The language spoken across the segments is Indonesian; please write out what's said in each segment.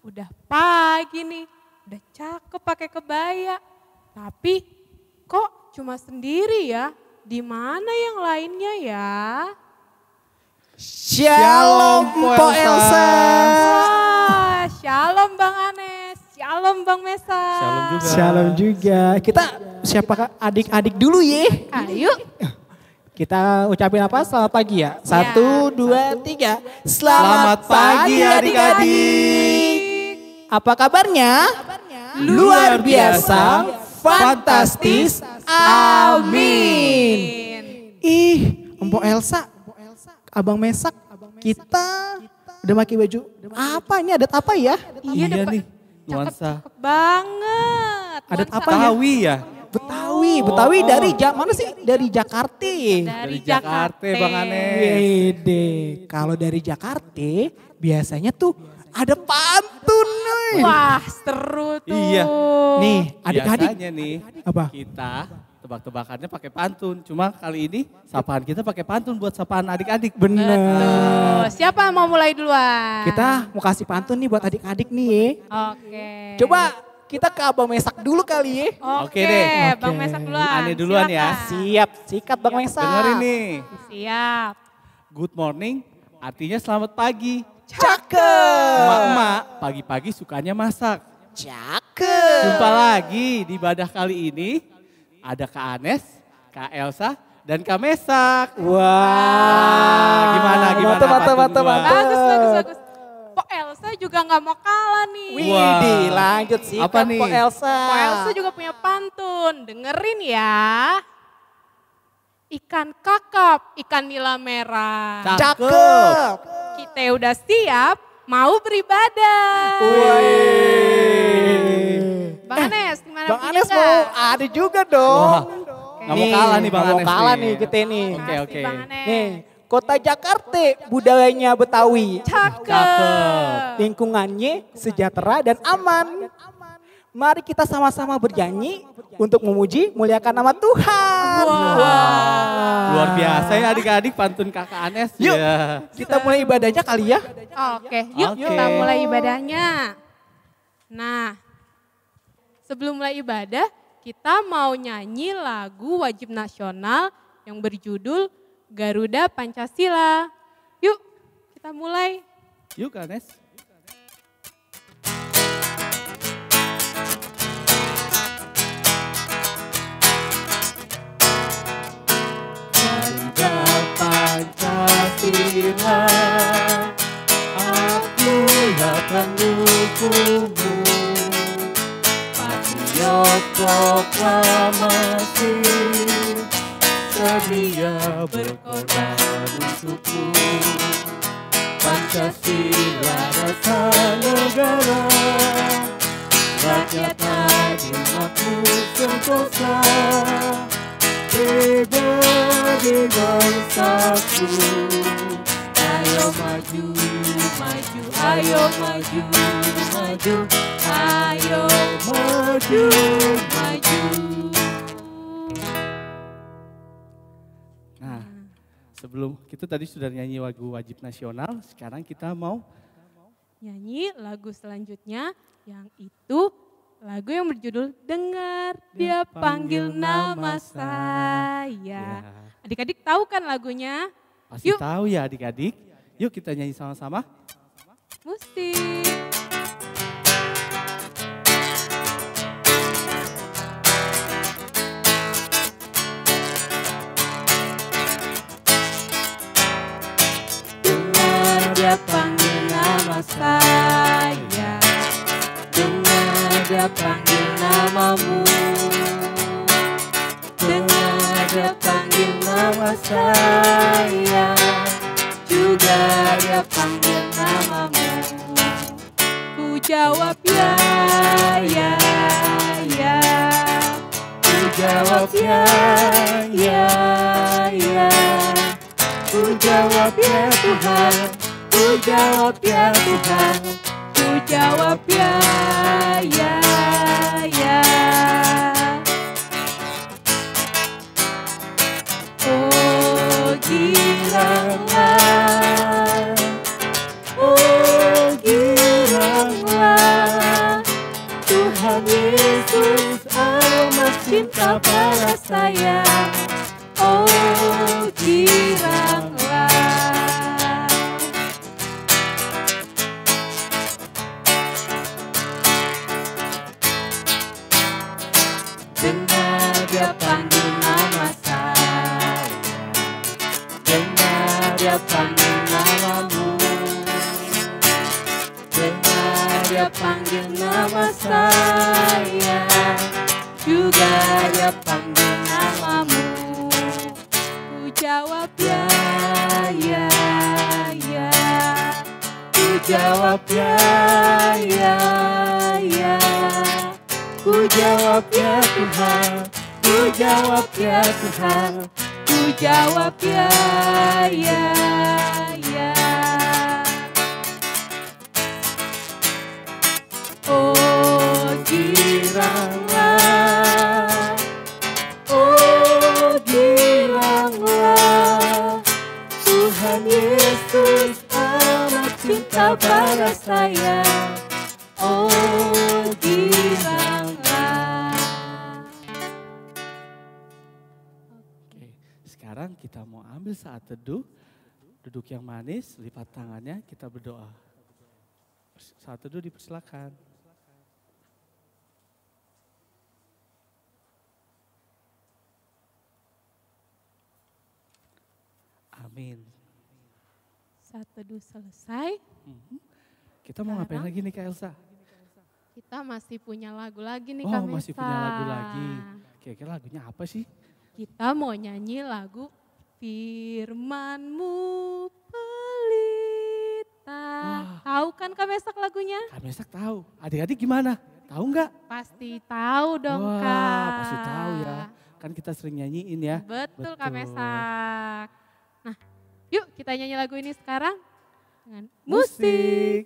Udah pagi nih, udah cakep pakai kebaya. Tapi kok cuma sendiri ya? Di mana yang lainnya ya? Shalom Po Elsa. Shalom Bang Anes, shalom Bang Mesa. Shalom juga. Shalom juga. Kita siapa adik-adik dulu ya? Ayo. Kita ucapin apa? Selamat pagi ya. 1, 2, 3. Selamat pagi adik-adik. Apa kabarnya? Luar biasa, fantastis, amin. Ih, Empo Elsa, Abang Mesak, kita udah pakai baju apa ini? Adat apa ya? Iya udah nih, nuansa. Cakep banget. Adat Nuansa apa ya? Betawi ya? Betawi dari mana sih? Dari Jakarta. Dari Jakarta Bang Anes. Wede, kalau dari Jakarta biasanya tuh ada pantun nih. Wah seru tuh. Iya. Nih adik-adik. Biasanya nih Apa? kita tebak-tebakannya pakai pantun. Cuma kali ini sapaan kita pakai pantun buat sapaan adik-adik. Bener. Tuh, siapa yang mau mulai duluan? Kita mau kasih pantun nih buat adik-adik nih ya. Oke. Coba kita ke Abang Mesak dulu kali ya. Oke, Oke deh. Bang Oke. Mesak duluan. Ane duluan ya. Silakan. Siap, sikat Bang Mesak. Dengerin nih. Siap. Good morning artinya selamat pagi. Cakep. Emak-emak pagi-pagi sukanya masak. Cakep. Jumpa lagi di Ibadah kali ini. Ada Kak Anes, Kak Elsa, dan Kak Mesak. Wah. Gimana Mantap, pantun mantap, gua? mantap. Bagus. Kok Elsa juga nggak mau kalah nih. Widih, lanjut sih. Apa nih? Po Elsa. Kok Elsa juga punya pantun. Dengerin ya. Ikan kakap, ikan nila merah. Cakep. Kita udah siap mau beribadah. Wih. Bang Anes, gimana Bang punya Anes nggak? mau ada juga dong. Wah, nggak mau kalah nih Bang nggak Anes. mau kalah nih kita nih. Oke, Kasih, oke. Bang Anes. Nih, kota Jakarta budayanya Betawi. Cakep. Lingkungannya sejahtera dan aman. Mari kita sama-sama bernyanyi untuk memuji muliakan nama Tuhan. Luar biasa ya adik-adik pantun Kakak Anes. Yuk. Ya. Kita mulai ibadahnya kali ya. Oke, yuk Oke. kita mulai ibadahnya. Nah, sebelum mulai ibadah, kita mau nyanyi lagu wajib nasional yang berjudul Garuda Pancasila. Yuk, kita mulai. Yuk Kak Anes. Garuda Pancasila, akulah pendukungmu. Patriot proklamasi, sedia berkorban untukmu. Pancasila rasa negara, rakyat adil makmur sentosa. Pribadi bangsaku, ayo maju, maju, ayo maju, maju, ayo maju, maju. Nah, sebelum kita tadi sudah nyanyi lagu wajib nasional, sekarang kita mau Nyanyi lagu selanjutnya yang itu lagu yang berjudul Dengar Dia Panggil Nama Saya. Ya. Adik-adik tahu kan lagunya? Pasti Yuk. tahu ya adik-adik. Yuk kita nyanyi sama-sama. Musik. Dengar dia panggil nama saya, dengar dia panggil namamu, dengar dia panggil nama saya, juga dia panggil namamu. Ku jawab ya, ya, ya. Ku jawab ya, ya, ya. Ku jawab ya Tuhan, ku jawab ya Tuhan, ku jawab ya, ya, ya. Oh giranglah, oh giranglah. cinta balas saya. Oh giranglah. Dengar dia panggil nama saya, dengar dia panggil namamu, dengar dia panggil nama saya, juga dia panggil namamu. Ku jawab ya, ya, ya. Ku jawab ya, ya, ya. Ku jawab ya Tuhan, ku jawab ya Tuhan, ku jawab ya, ya, ya. Oh giranglah, oh giranglah, Tuhan Yesus amat cinta balas saya. Oh giranglah. Oke, sekarang kita mau ambil saat teduh. Duduk yang manis, lipat tangannya, kita berdoa. Saat teduh dipersilakan. Amin. Saat teduh selesai, Kita mau ngapain Sekarang? lagi nih Kak Elsa? kita masih punya lagu lagi nih Oh, Kak masih Mesa. punya lagu lagi. Kira-kira lagunya apa sih? Kita mau nyanyi lagu Firman-Mu pelita. Wah. Tahu kan Kak Mesak lagunya? Kak Mesak tahu. Adik-adik gimana? Tahu nggak? Pasti tahu dong Wah, Kak. pasti tahu ya. Kan kita sering nyanyiin ya. Betul Kak Betul. Mesak. Nah, yuk kita nyanyi lagu ini sekarang dengan musik.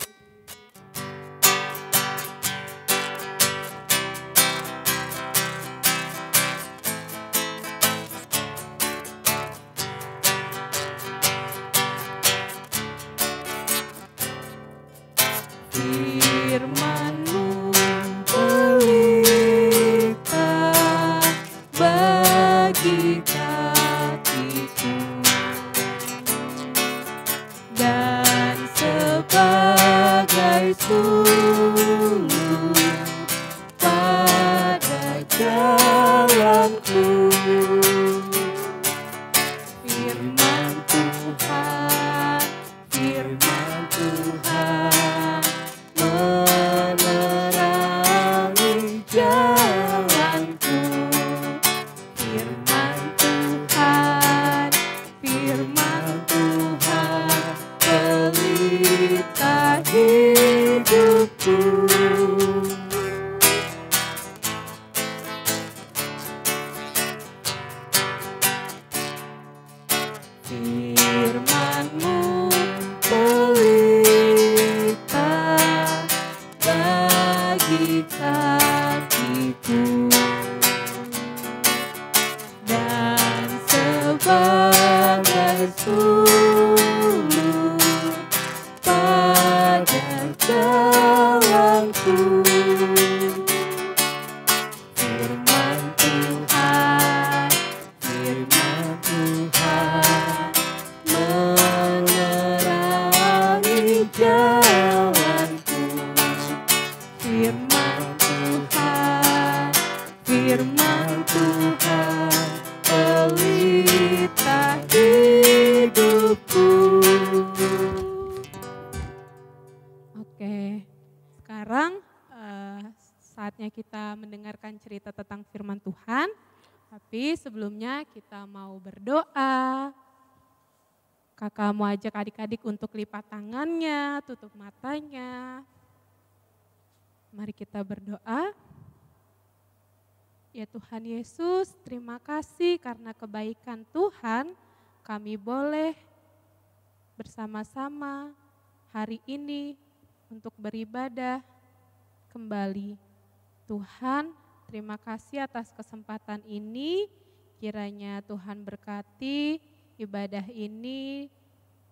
Firman-Mu pelita bagi kakiku dan sebagai sulur pada jalanku. Firman Tuhan, firman Tuhan menerangi jalanku. Firman Tuhan, firman Tuhan pelita hidupku. Firman-Mu pelita bagi kakiku dan sebagai sulur pada jalanku. Firman Tuhan, firman Tuhan menerangi jalanku. Firman Tuhan, firman Tuhan pelita hidupku. Oke, sekarang saatnya kita mendengarkan cerita tentang firman Tuhan. Tapi sebelumnya kita mau berdoa. Kakak mau ajak adik-adik untuk lipat tangannya, tutup matanya. Mari kita berdoa. Ya Tuhan Yesus, terima kasih karena kebaikan Tuhan kami boleh bersama-sama hari ini untuk beribadah kembali. Tuhan, terima kasih atas kesempatan ini. Kiranya Tuhan berkati ibadah ini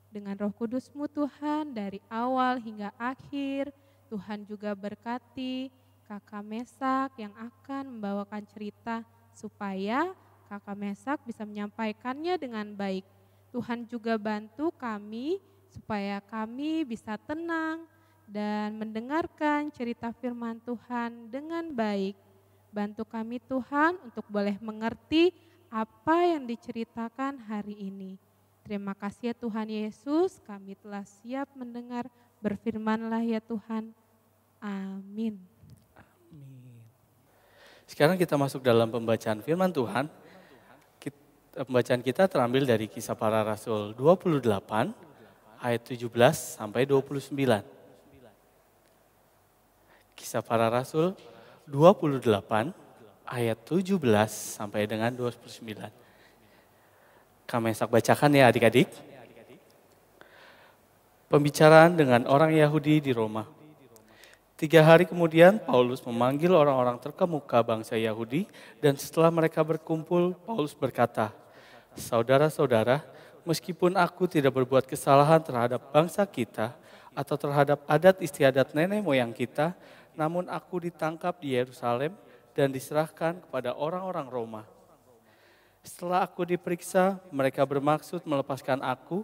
dengan Roh Kudus-Mu Tuhan dari awal hingga akhir. Tuhan juga berkati Kakak Mesak yang akan membawakan cerita supaya Kakak Mesak bisa menyampaikannya dengan baik. Tuhan juga bantu kami supaya kami bisa tenang dan mendengarkan cerita firman Tuhan dengan baik. Bantu kami Tuhan untuk boleh mengerti apa yang diceritakan hari ini. Terima kasih ya Tuhan Yesus, kami telah siap mendengar, berfirmanlah ya Tuhan. Amin. Amin. Sekarang kita masuk dalam pembacaan firman Tuhan. Pembacaan kita terambil dari Kisah Para Rasul 28 ayat 17 sampai 29. Kisah Para Rasul 28 ayat 17 sampai dengan 29. Kami bacakan ya adik-adik. Pembicaraan dengan orang Yahudi di Roma. 3 hari kemudian Paulus memanggil orang-orang terkemuka bangsa Yahudi dan setelah mereka berkumpul, Paulus berkata, "Saudara-saudara, meskipun aku tidak berbuat kesalahan terhadap bangsa kita atau terhadap adat istiadat nenek moyang kita, namun aku ditangkap di Yerusalem dan diserahkan kepada orang-orang Roma. Setelah aku diperiksa, mereka bermaksud melepaskan aku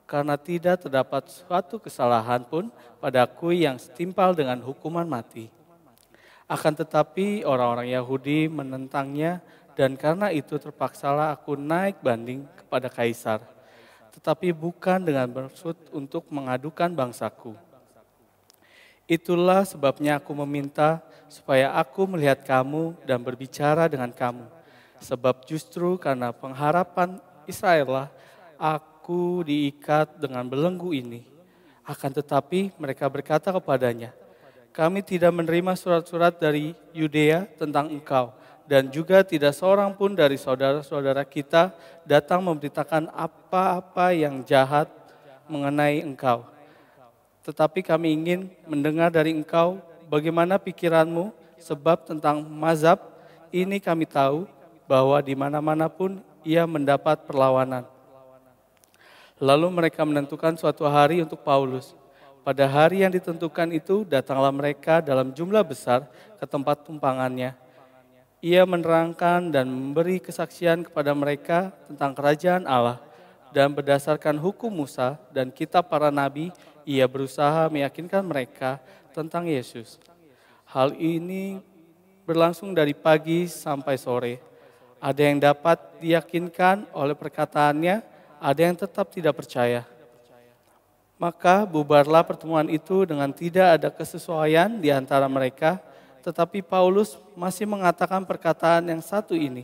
karena tidak terdapat suatu kesalahan pun padaku yang setimpal dengan hukuman mati. Akan tetapi orang-orang Yahudi menentangnya dan karena itu terpaksalah aku naik banding kepada Kaisar, tetapi bukan dengan maksud untuk mengadukan bangsaku. Itulah sebabnya aku meminta supaya aku melihat kamu dan berbicara dengan kamu. Sebab justru karena pengharapan Israel lah aku diikat dengan belenggu ini. Akan tetapi mereka berkata kepadanya, kami tidak menerima surat-surat dari Yudea tentang engkau. Dan juga tidak seorang pun dari saudara-saudara kita datang memberitakan apa-apa yang jahat mengenai engkau. Tetapi kami ingin mendengar dari engkau bagaimana pikiranmu, sebab tentang mazhab ini kami tahu bahwa di mana-mana pun ia mendapat perlawanan. Lalu mereka menentukan suatu hari untuk Paulus. Pada hari yang ditentukan itu datanglah mereka dalam jumlah besar ke tempat tumpangannya. Ia menerangkan dan memberi kesaksian kepada mereka tentang kerajaan Allah dan berdasarkan hukum Musa dan kitab para nabi, ia berusaha meyakinkan mereka tentang Yesus. Hal ini berlangsung dari pagi sampai sore. Ada yang dapat diyakinkan oleh perkataannya, ada yang tetap tidak percaya. Maka bubarlah pertemuan itu dengan tidak ada kesesuaian di antara mereka. Tetapi Paulus masih mengatakan perkataan yang satu ini.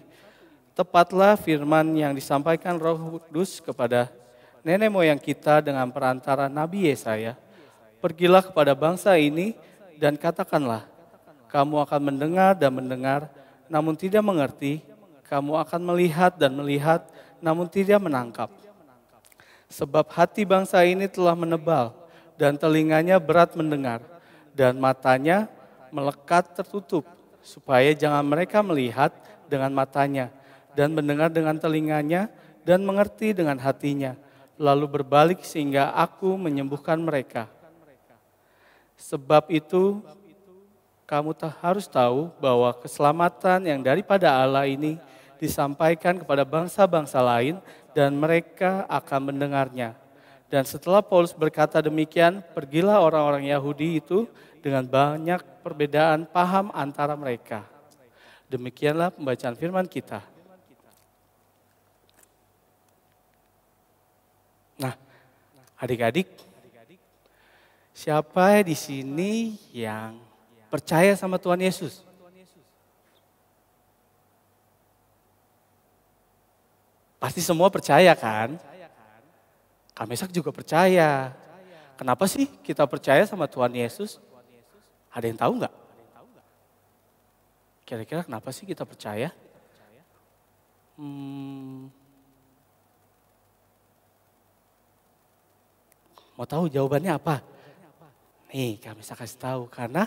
Tepatlah firman yang disampaikan Roh Kudus kepada nenek moyang kita dengan perantara Nabi Yesaya. Pergilah kepada bangsa ini dan katakanlah, kamu akan mendengar dan mendengar, namun tidak mengerti. Kamu akan melihat dan melihat, namun tidak menangkap. Sebab hati bangsa ini telah menebal dan telinganya berat mendengar dan matanya melekat tertutup, supaya jangan mereka melihat dengan matanya dan mendengar dengan telinganya dan mengerti dengan hatinya, lalu berbalik sehingga aku menyembuhkan mereka. Sebab itu kamu harus tahu bahwa keselamatan yang daripada Allah ini disampaikan kepada bangsa-bangsa lain dan mereka akan mendengarnya. Dan setelah Paulus berkata demikian, pergilah orang-orang Yahudi itu dengan banyak perbedaan paham antara mereka. Demikianlah pembacaan firman kita. Nah, adik-adik, siapa di sini yang percaya sama Tuhan Yesus? Pasti semua percaya kan? Kamesak juga percaya. Kenapa sih kita percaya sama Tuhan Yesus? Ada yang tahu nggak? Kira-kira kenapa sih kita percaya? Mau tahu jawabannya apa? Nih, kami saya kasih tahu. Karena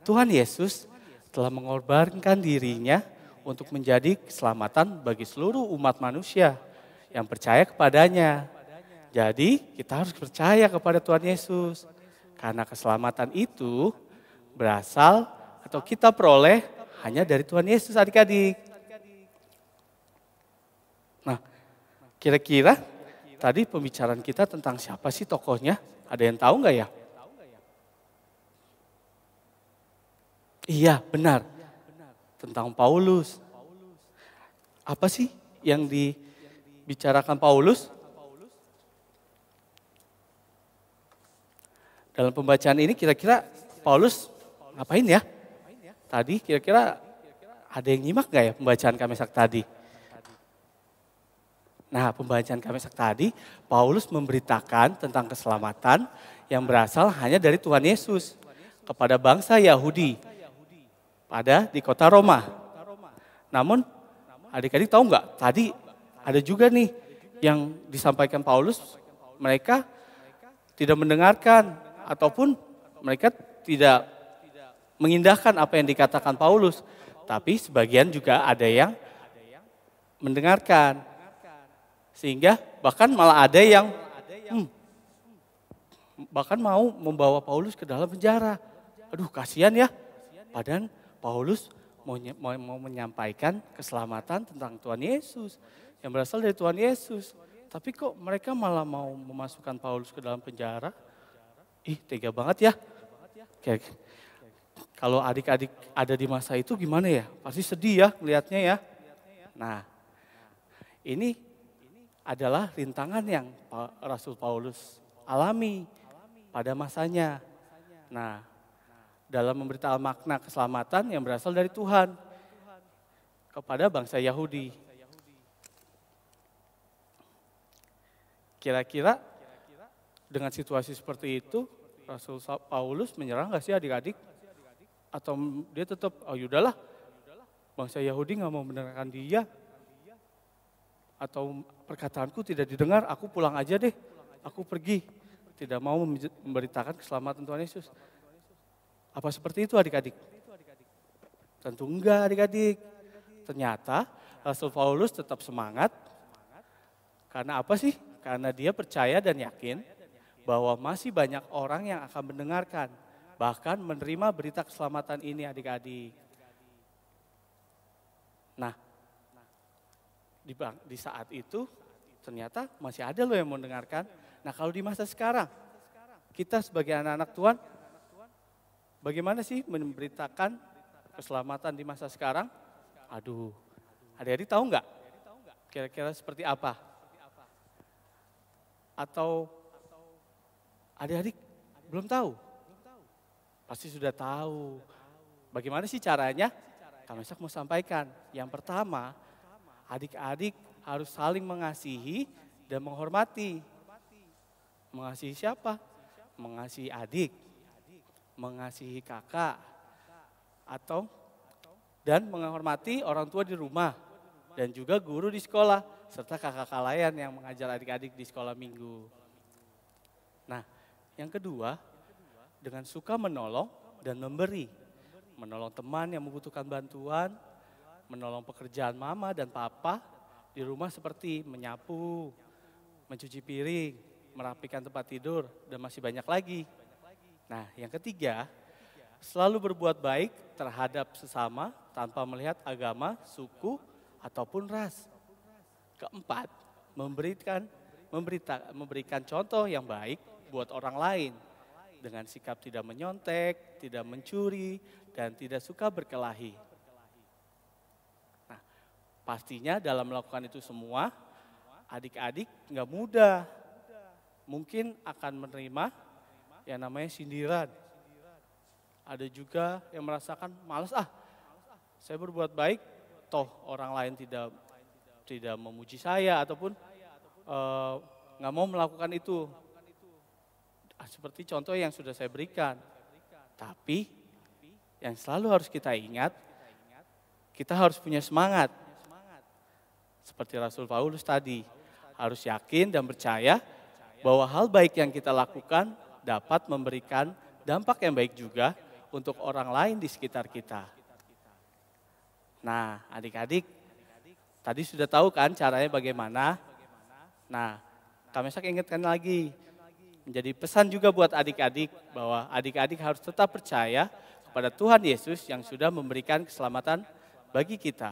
Tuhan Yesus telah mengorbankan dirinya untuk menjadi keselamatan bagi seluruh umat manusia yang percaya kepadanya. Jadi kita harus percaya kepada Tuhan Yesus. Karena keselamatan itu berasal atau kita peroleh hanya dari Tuhan Yesus, adik-adik. Kira-kira tadi pembicaraan kita tentang siapa sih tokohnya? Ada yang tahu nggak ya? Iya, benar. Tentang Paulus. Apa sih yang dibicarakan Paulus? Dalam pembacaan ini kira-kira Paulus ngapain ya? Tadi kira-kira ada yang nyimak gak ya pembacaan Kamesak tadi? Nah, pembacaan Kamesak tadi, Paulus memberitakan tentang keselamatan yang berasal hanya dari Tuhan Yesus kepada bangsa Yahudi di kota Roma. Namun, adik-adik tahu nggak? Tadi ada juga nih yang disampaikan Paulus, mereka tidak mendengarkan ataupun mereka tidak mengindahkan apa yang dikatakan Paulus. Tapi sebagian juga ada yang mendengarkan. Sehingga bahkan malah ada yang bahkan mau membawa Paulus ke dalam penjara. Aduh, kasihan ya. Padahal Paulus mau menyampaikan keselamatan tentang Tuhan Yesus. Yang berasal dari Tuhan Yesus. Tapi kok mereka malah mau memasukkan Paulus ke dalam penjara? Ih, tega banget ya. Kalau adik-adik ada di masa itu gimana ya? Pasti sedih ya melihatnya ya. Nah, ini adalah rintangan yang Rasul Paulus alami pada masanya. Nah, dalam memberitakan makna keselamatan yang berasal dari Tuhan kepada bangsa Yahudi. Kira-kira dengan situasi seperti itu, Rasul Paulus menyerah nggak sih adik-adik? Atau dia tetap, oh yaudahlah, bangsa Yahudi nggak mau mendengarkan dia. Atau perkataanku tidak didengar, aku pulang aja deh, aku pergi. Tidak mau memberitakan keselamatan Tuhan Yesus. Apa seperti itu adik-adik? Tentu enggak adik-adik. Ternyata Rasul Paulus tetap semangat. Karena apa sih? Karena dia percaya dan yakin bahwa masih banyak orang yang akan mendengarkan. Bahkan menerima berita keselamatan ini adik-adik. Nah, di saat itu ternyata masih ada loh yang mendengarkan. Nah, kalau di masa sekarang, kita sebagai anak-anak Tuhan, bagaimana sih memberitakan keselamatan di masa sekarang? Aduh, adik-adik tahu nggak? Kira-kira seperti apa? Atau adik-adik belum tahu? Pasti sudah tahu. Bagaimana sih caranya? Kamesak mau sampaikan. Yang pertama, adik-adik harus saling mengasihi dan menghormati. Mengasihi siapa? Mengasihi adik, mengasihi kakak, dan menghormati orang tua di rumah, dan juga guru di sekolah, serta kakak layan yang mengajar adik-adik di sekolah minggu. Nah, yang kedua, dengan suka menolong dan memberi. Menolong teman yang membutuhkan bantuan, menolong pekerjaan mama dan papa di rumah seperti menyapu, mencuci piring, merapikan tempat tidur, dan masih banyak lagi. Nah, yang ketiga, selalu berbuat baik terhadap sesama tanpa melihat agama, suku, ataupun ras. Keempat, memberikan contoh yang baik buat orang lain dengan sikap tidak menyontek, tidak mencuri, dan tidak suka berkelahi. Nah, pastinya dalam melakukan itu semua, adik-adik nggak mudah. Mungkin akan menerima yang namanya sindiran. Ada juga yang merasakan malas, saya berbuat baik, toh orang lain tidak memuji saya ataupun nggak mau melakukan itu. Seperti contoh yang sudah saya berikan. Tapi yang selalu harus kita ingat, kita harus punya semangat. Seperti Rasul Paulus tadi, harus yakin dan percaya bahwa hal baik yang kita lakukan dapat memberikan dampak yang baik juga untuk orang lain di sekitar kita. Nah, adik-adik, tadi sudah tahu kan caranya bagaimana? Nah, Kamesak ingatkan lagi, menjadi pesan juga buat adik-adik bahwa adik-adik harus tetap percaya kepada Tuhan Yesus yang sudah memberikan keselamatan bagi kita.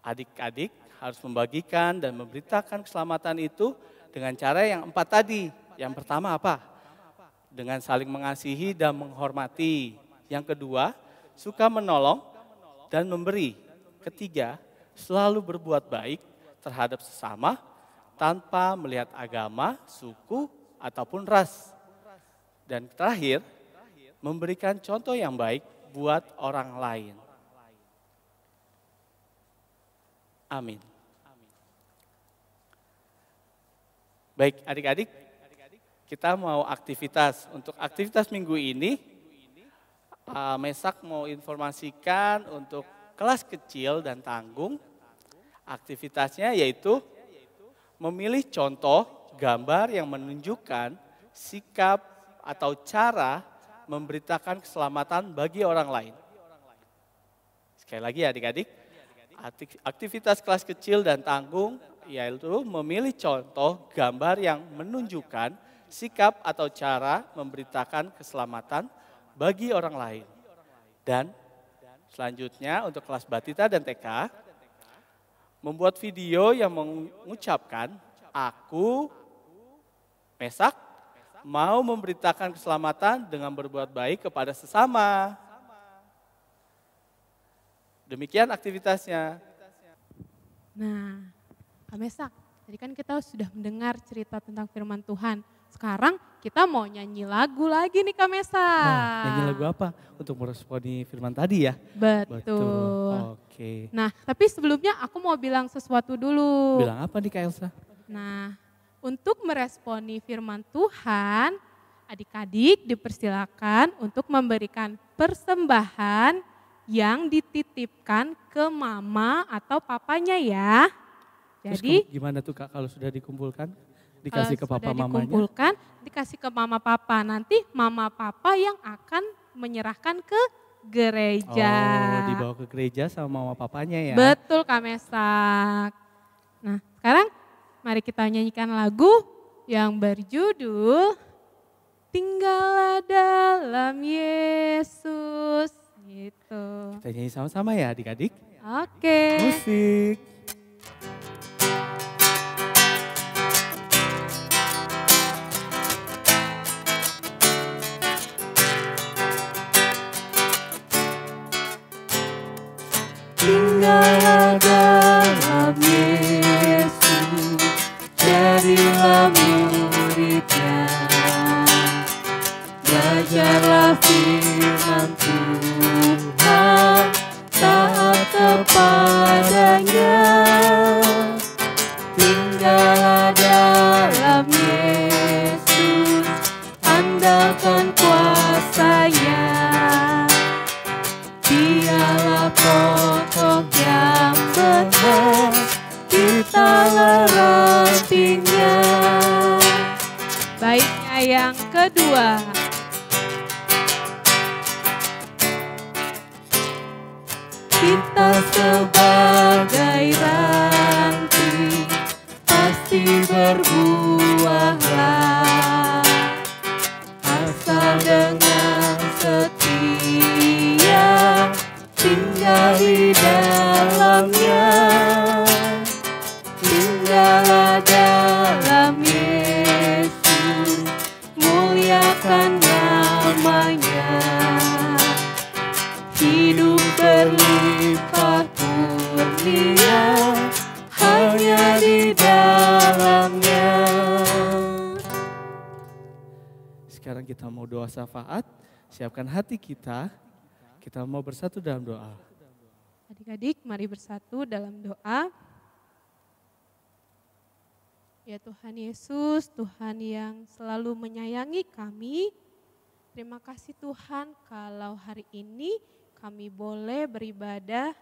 Adik-adik harus membagikan dan memberitakan keselamatan itu dengan cara yang 4 tadi. Yang pertama apa? Dengan saling mengasihi dan menghormati. Yang kedua, suka menolong dan memberi. Ketiga, selalu berbuat baik terhadap sesama tanpa melihat agama, suku, ataupun ras. Dan terakhir, memberikan contoh yang baik buat orang lain. Amin. Baik adik-adik, kita mau aktivitas. Untuk aktivitas minggu ini, Mesak mau informasikan untuk kelas kecil dan tanggung. Aktivitasnya yaitu memilih contoh gambar yang menunjukkan sikap atau cara memberitakan keselamatan bagi orang lain. Sekali lagi adik-adik, aktivitas kelas kecil dan tanggung yaitu memilih contoh gambar yang menunjukkan sikap atau cara memberitakan keselamatan bagi orang lain. Dan selanjutnya untuk kelas Batita dan TK, membuat video yang mengucapkan, aku, Mesak, mau memberitakan keselamatan dengan berbuat baik kepada sesama. Demikian aktivitasnya. Nah, Kak Mesak, tadi kan kita sudah mendengar cerita tentang firman Tuhan. Sekarang kita mau nyanyi lagu lagi nih Kak Mesak. Nah, nyanyi lagu apa untuk meresponi firman tadi ya? Betul. Oke. Nah, tapi sebelumnya aku mau bilang sesuatu dulu. Bilang apa nih Kak Elsa? Nah, untuk meresponi firman Tuhan, adik-adik dipersilakan untuk memberikan persembahan yang dititipkan ke mama atau papanya ya. Jadi terus gimana tuh Kak kalau sudah dikumpulkan? Dikasih ke papa mamanya? Dikumpulkan, dikasih ke mama papa. Nanti mama papa yang akan menyerahkan ke gereja. Oh, dibawa ke gereja sama mama papanya ya? Betul Kak Mesak. Nah, sekarang mari kita nyanyikan lagu yang berjudul Tinggallah dalam Yesus. Gitu. Kita nyanyi sama-sama ya adik-adik? Oke. Musik. Tinggallah dalam Yesus, jadilah muridnya. Belajarlah firman Tuhan, taat kepadanya. Tinggallah dalam Yesus, andalkan kuasa-Nya. Dialah pokok yang benar, kitalah rantingnya. Baiknya yang kedua. Kita sebagai ranting pasti berbuahlah, asal dengan setia tinggal di dalamnya. Tinggallah dalam Yesus, muliakan namanya. Hidup berlimpah kurnia hanya di dalamnya. Sekarang kita mau doa syafaat, siapkan hati kita mau bersatu dalam doa. Adik-adik mari bersatu dalam doa. Ya Tuhan Yesus, Tuhan yang selalu menyayangi kami. Terima kasih Tuhan kalau hari ini kami boleh beribadah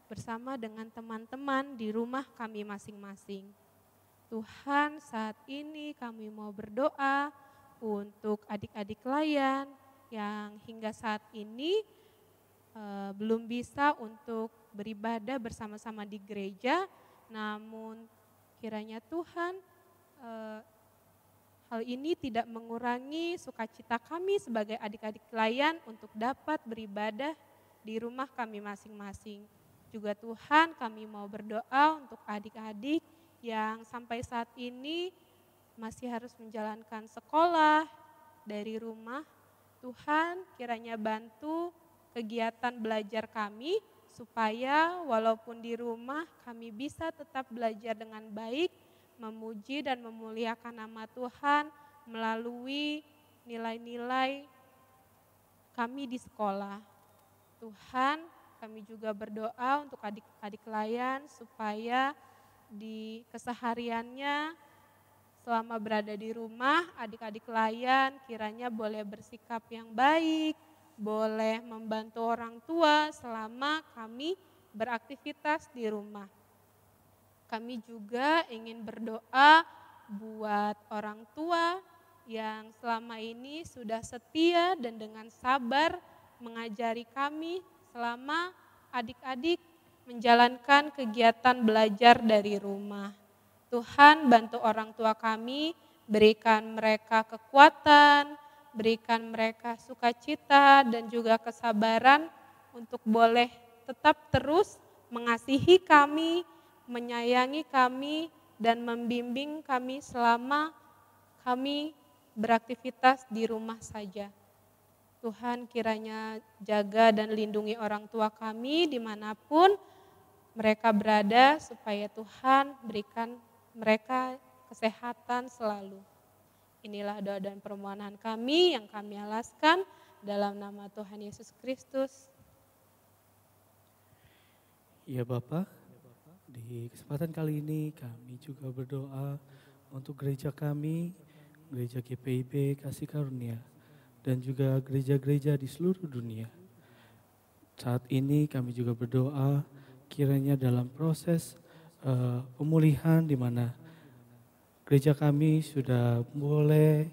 bersama dengan teman-teman di rumah kami masing-masing. Tuhan, saat ini kami mau berdoa untuk adik-adik layan yang hingga saat ini belum bisa untuk beribadah bersama-sama di gereja, namun kiranya Tuhan hal ini tidak mengurangi sukacita kami sebagai adik-adik layan untuk dapat beribadah di rumah kami masing-masing. juga Tuhan kami mau berdoa untuk adik-adik yang sampai saat ini masih harus menjalankan sekolah dari rumah. Tuhan kiranya bantu kegiatan belajar kami supaya walaupun di rumah kami bisa tetap belajar dengan baik, memuji dan memuliakan nama Tuhan melalui nilai-nilai kami di sekolah. Tuhan, kami juga berdoa untuk adik-adik layan supaya di kesehariannya selama berada di rumah, adik-adik layan kiranya boleh bersikap yang baik, boleh membantu orang tua selama kami beraktivitas di rumah. Kami juga ingin berdoa buat orang tua yang selama ini sudah setia dan dengan sabar mengajari kami selama adik-adik menjalankan kegiatan belajar dari rumah. Tuhan bantu orang tua kami, berikan mereka kekuatan, berikan mereka sukacita dan juga kesabaran untuk boleh tetap terus mengasihi kami, menyayangi kami, dan membimbing kami selama kami beraktivitas di rumah saja. Tuhan kiranya jaga dan lindungi orang tua kami dimanapun mereka berada supaya Tuhan berikan mereka kesehatan selalu. Inilah doa dan permohonan kami yang kami alaskan dalam nama Tuhan Yesus Kristus. Ya Bapak, di kesempatan kali ini kami juga berdoa untuk gereja kami, gereja GPIB Kasih Karunia, dan juga gereja-gereja di seluruh dunia. Saat ini kami juga berdoa kiranya dalam proses pemulihan di mana gereja kami sudah boleh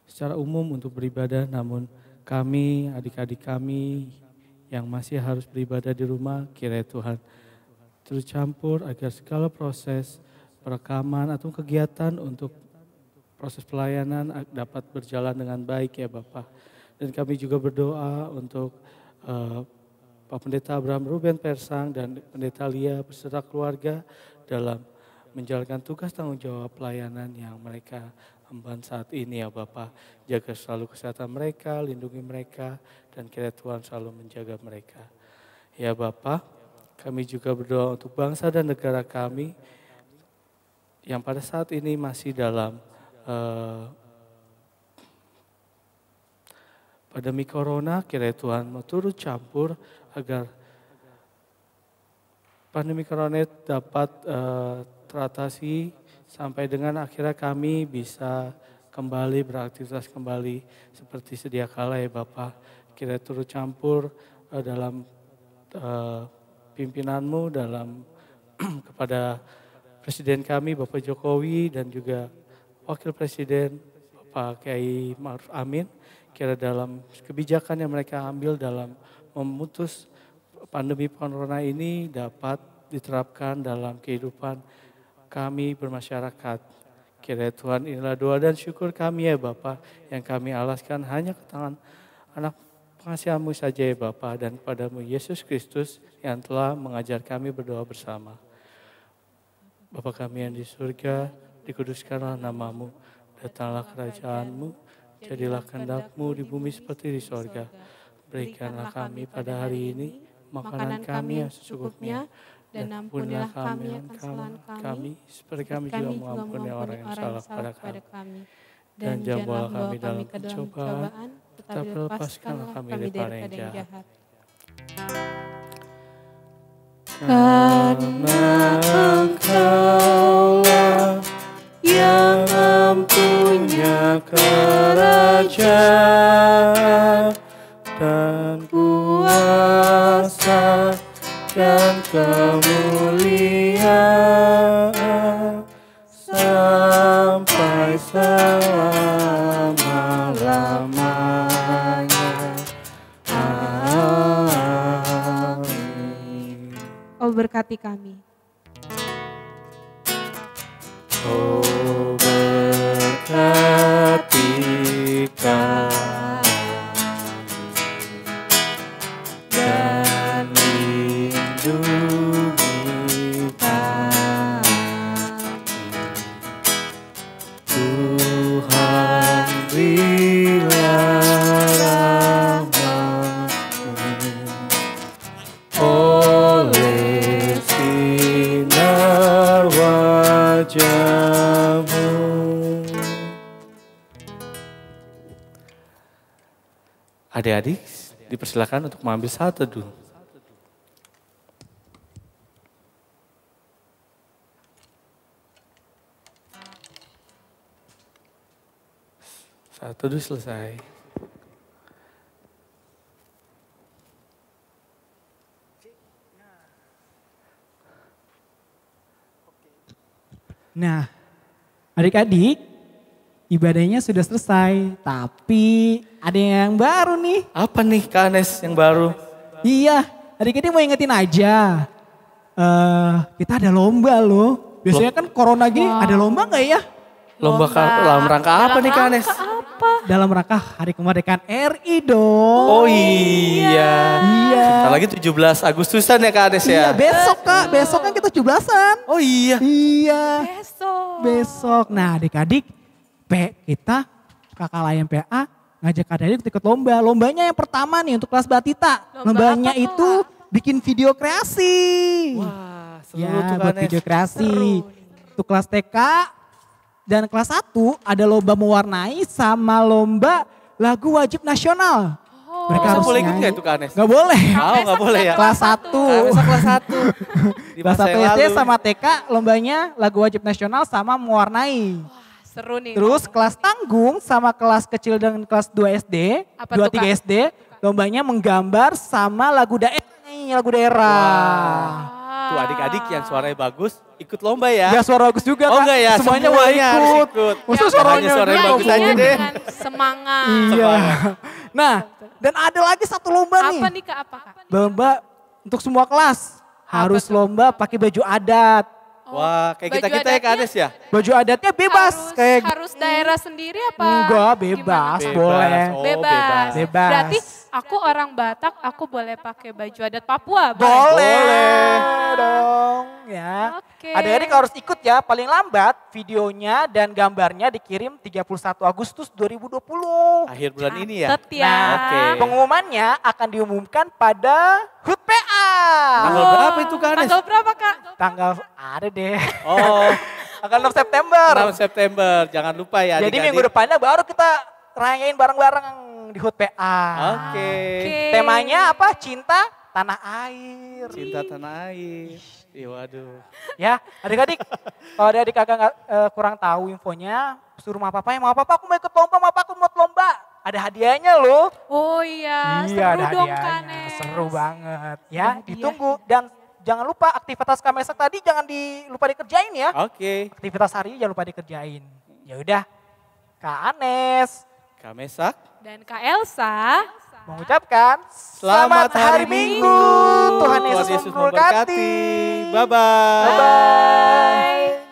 secara umum untuk beribadah, namun kami, adik-adik kami yang masih harus beribadah di rumah, kiranya Tuhan terus campur agar segala proses perekaman atau kegiatan untuk proses pelayanan dapat berjalan dengan baik ya Bapak. Dan kami juga berdoa untuk Pak Pendeta Abraham Ruben Persang dan Pendeta Lia beserta keluarga dalam menjalankan tugas tanggung jawab pelayanan yang mereka emban saat ini ya Bapak. Jaga selalu kesehatan mereka, lindungi mereka, dan kiranya Tuhan selalu menjaga mereka. Ya Bapak, kami juga berdoa untuk bangsa dan negara kami yang pada saat ini masih dalam pandemi corona, kiranya Tuhan mau turut campur agar pandemi corona dapat teratasi sampai dengan akhirnya kami bisa kembali beraktivitas kembali seperti sedia kala ya Bapak. Kiranya turut campur dalam pimpinanmu dalam kepada Presiden kami Bapak Jokowi dan juga Wakil Presiden Bapak Kiai Ma'ruf Amin. Kira dalam kebijakan yang mereka ambil dalam memutus pandemi corona ini dapat diterapkan dalam kehidupan kami bermasyarakat. Kiranya Tuhan inilah doa dan syukur kami ya Bapak yang kami alaskan hanya ke tangan anak pengasihan-Mu saja ya Bapak dan kepadamu Yesus Kristus yang telah mengajar kami berdoa bersama. Bapa kami yang di surga, dikuduskanlah nama-Mu, datanglah kerajaan-Mu, jadilah kehendak-Mu di bumi seperti di sorga. Berikanlah kami pada hari ini makanan kami yang secukupnya, dan ampunilah kami akan kesalahan kami, seperti kami juga mengampuni orang yang salah pada kami. Dan jangan bawa kami dalam pencobaan, tetapi lepaskanlah kami dari yang jahat. Karena Engkaulah yang mempunyai kerajaan dan kuasa dan kemuliaan sampai selama-lamanya. Amin. Oh berkati kami. Oh berkati kami dan lindungi Adik-adik dipersilakan untuk mengambil saat teduh. Saat teduh selesai. Nah, adik-adik, ibadahnya sudah selesai, tapi ada yang baru nih. Apa nih Kak Anes yang baru? Iya, adik-adik mau ingetin aja. Kita ada lomba loh. Biasanya kan corona gini ada lomba nggak ya? Lomba dalam rangka apa nih Kak Anes? Dalam rangka Hari Kemerdekaan RI dong. Oh iya. Iya. Sebentar lagi 17 Agustusan ya Kak Anes Iya, ya? besok Kak, besok kan kita 17-an. Oh iya. Iya. Besok. Nah adik-adik, kita kakak layan PA ngajak adik-adik ikut lomba. Lombanya yang pertama nih untuk kelas Batita. Lombanya apa, Kak? itu bikin video kreasi. Wah seru Ya, tuh Kak buat Anes. video kreasi. Untuk kelas TK dan kelas 1 ada lomba mewarnai sama lomba lagu wajib nasional. Mereka Masa harus boleh ikut nyanyi. nggak itu Kak Anes? Gak boleh. Oh nggak boleh ya? Kelas 1. Kak Anes kelas 1. Di Kelas masa 1 yang SD lalu. sama TK lombanya lagu wajib nasional sama mewarnai. Seru nih. Terus kelas tanggung sama kelas kecil dan kelas 2 SD, Apa 2 tuh, 3 SD, lombanya menggambar sama lagu daerah nih, lagu daerah. Tuh adik-adik yang suaranya bagus ikut lomba ya. Gak suara bagus juga Oh Kak. enggak ya, Semuanya semuanya boleh harus ikut. ikut. Maksud Ya, suaranya, hanya suaranya enggak. bagus aja deh. Dengan semangat. Iya. Nah, dan ada lagi satu lomba nih. Apa nih Kak? Apa Kak? Lomba untuk semua kelas. Harus lomba pakai baju adat. Wah kayak Baju kita-kita ya Kak adatnya Anes ya? Baju adatnya bebas. kayak harus daerah sendiri apa? Enggak, bebas. Gimana? Boleh. Oh, Bebas. Bebas. Berarti aku orang Batak, aku boleh pakai baju adat Papua. Boleh dong ya. Oke. Adik-adik harus ikut ya, paling lambat videonya dan gambarnya dikirim 31 Agustus 2020. Akhir bulan ini ya? Catet ya. Nah, Oke. pengumumannya akan diumumkan pada HUT PA. Tanggal berapa itu Kak Anes? Tanggal berapa Kak? Tanggal ada deh. Oh Tanggal 6 September. 6 September, jangan lupa ya Jadi adik-adik. minggu depannya baru kita rayain bareng-bareng di HUT PA. Oke. Temanya apa? Cinta tanah air. Cinta tanah air. Iya waduh. Ya, adik-adik, kalau adik-adik agak kurang tahu infonya, suruh sama papa, aku mau ikut lomba, sama papa aku mau lomba. Ada hadiahnya loh. Oh iya, Iya, seru ada dong hadiahnya. Kanes. Seru banget. Ya, Hadiah. ditunggu. Dan jangan lupa aktivitas Kamesak tadi jangan lupa dikerjain ya. Oke. Aktivitas hari ini jangan lupa dikerjain. Ya udah, Kak Anes Kak Mesak. Dan Kak Elsa. mengucapkan Selamat hari Minggu. Tuhan Yesus memberkati. Bye-bye. Bye-bye.